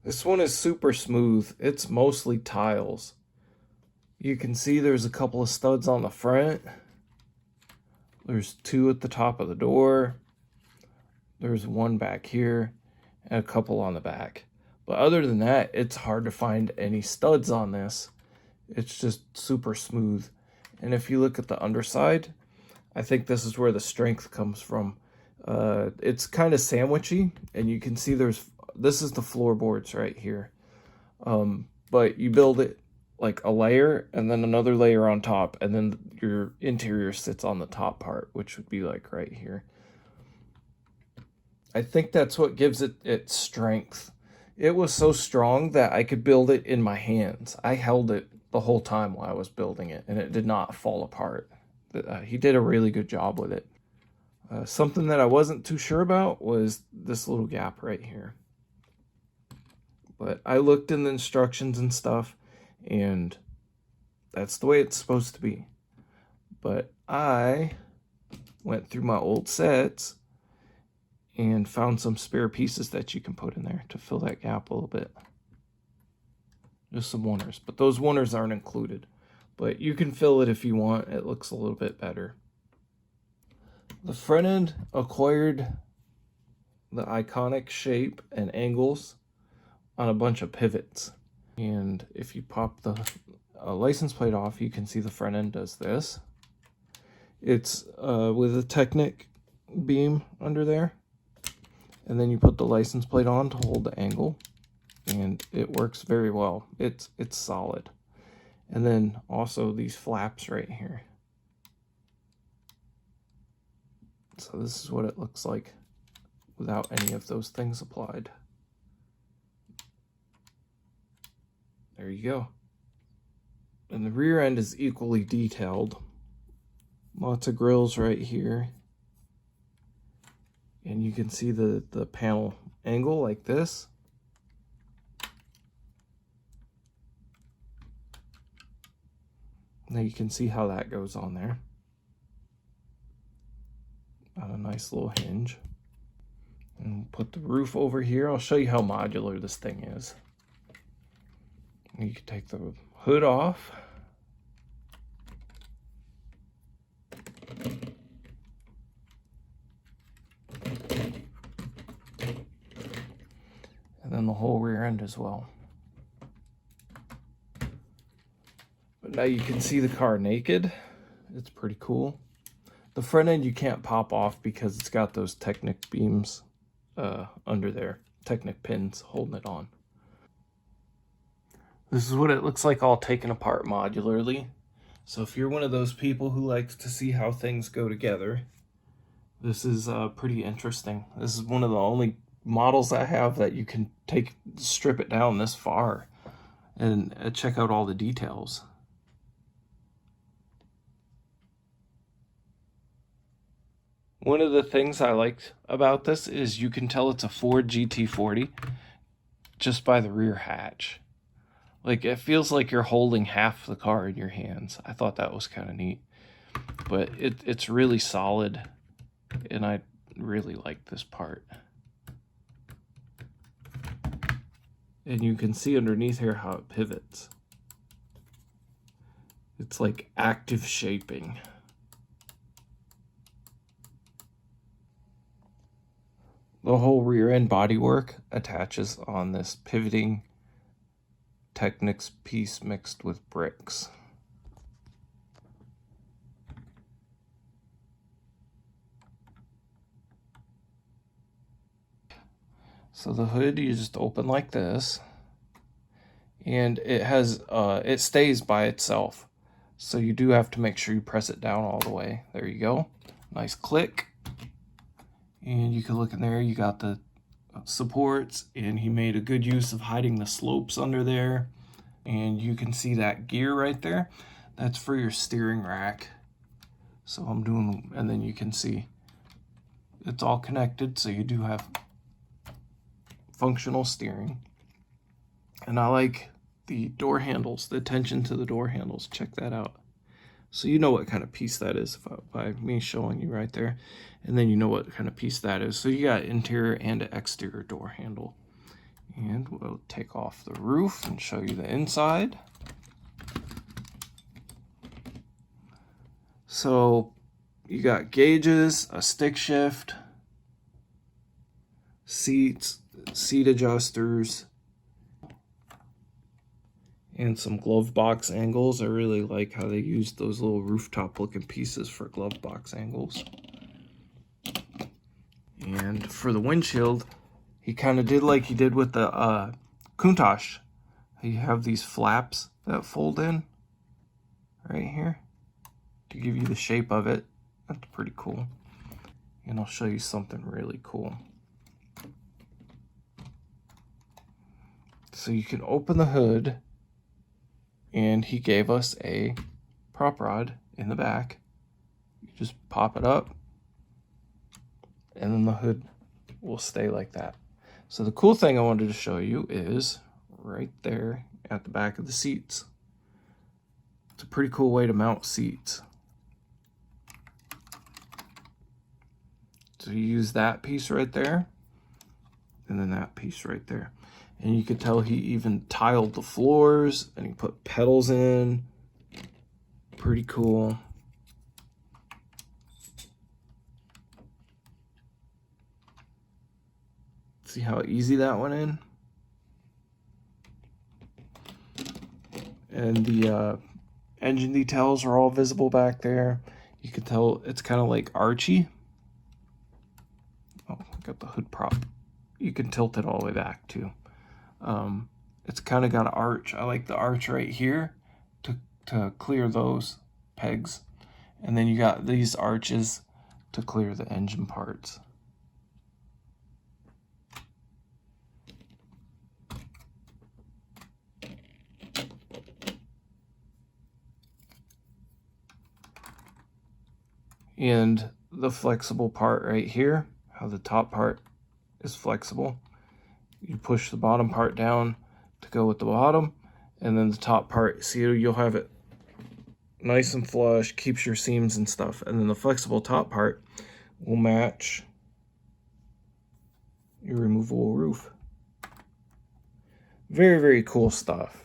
This one is super smooth. It's mostly tiles. You can see there's a couple of studs on the front. There's two at the top of the door. There's one back here and a couple on the back. But other than that, it's hard to find any studs on this. It's just super smooth. And if you look at the underside, I think this is where the strength comes from. It's kind of sandwichy, and you can see this is the floorboards right here. But you build it like a layer and then another layer on top, and then your interior sits on the top part, which would be like right here. I think that's what gives it its strength. It was so strong that I could build it in my hands. I held it the whole time while I was building it, and it did not fall apart. He did a really good job with it. Something that I wasn't too sure about was this little gap right here. But I looked in the instructions and stuff, and that's the way it's supposed to be. But I went through my old sets and found some spare pieces that you can put in there to fill that gap a little bit. Just some oneers, but those oneers aren't included. But you can fill it if you want. It looks a little bit better. The front end acquired the iconic shape and angles on a bunch of pivots. And if you pop the license plate off, you can see the front end does this. It's with a Technic beam under there. And then you put the license plate on to hold the angle, and it works very well. It's solid. And then also these flaps right here. So this is what it looks like without any of those things applied. There you go. And the rear end is equally detailed. Lots of grills right here. And you can see the panel angle like this. Now you can see how that goes on there. Got a nice little hinge. And put the roof over here. I'll show you how modular this thing is. You can take the hood off. And then the whole rear end as well. But now you can see the car naked. It's pretty cool. The front end you can't pop off because it's got those Technic beams under there. Technic pins holding it on. This is what it looks like all taken apart modularly. So if you're one of those people who likes to see how things go together, this is pretty interesting. This is one of the only models I have that you can strip it down this far and check out all the details. One of the things I liked about this is you can tell it's a Ford GT40 just by the rear hatch. Like, it feels like you're holding half the car in your hands. I thought that was kind of neat. But it's really solid, and I really like this part. And you can see underneath here how it pivots. It's like active shaping. The whole rear end bodywork attaches on this pivoting Technics piece mixed with bricks. So the hood you just open like this, and it stays by itself. So you do have to make sure you press it down all the way. There you go. Nice click. And you can look in there, you got the supports, and he made a good use of hiding the slopes under there. And you can see that gear right there. That's for your steering rack. So and then you can see it's all connected, so you do have functional steering. And I like the door handles, the attention to the door handles. Check that out. So you know what kind of piece that is by me showing you right there. And then you know what kind of piece that is. So you got interior and exterior door handle. And we'll take off the roof and show you the inside. So you got gauges, a stick shift, seats, seat adjusters, and some glove box angles. I really like how they used those little rooftop looking pieces for glove box angles. And for the windshield, he kind of did like he did with the Countach. You have these flaps that fold in right here to give you the shape of it. That's pretty cool. And I'll show you something really cool. So you can open the hood, and he gave us a prop rod in the back. You just pop it up, and then the hood will stay like that. So the cool thing I wanted to show you is right there at the back of the seats. It's a pretty cool way to mount seats. So you use that piece right there, and then that piece right there. And you could tell he even tiled the floors, and he put pedals in. Pretty cool. See how easy that went in? And the engine details are all visible back there. You can tell it's kind of like archy. Oh, got the hood prop. You can tilt it all the way back too. It's kind of got an arch. I like the arch right here to clear those pegs. And then you got these arches to clear the engine parts. And the flexible part right here, how the top part is flexible. You push the bottom part down to go with the bottom, and then the top part, see, you'll have it nice and flush, keeps your seams and stuff, and then the flexible top part will match your removable roof. Very, very cool stuff.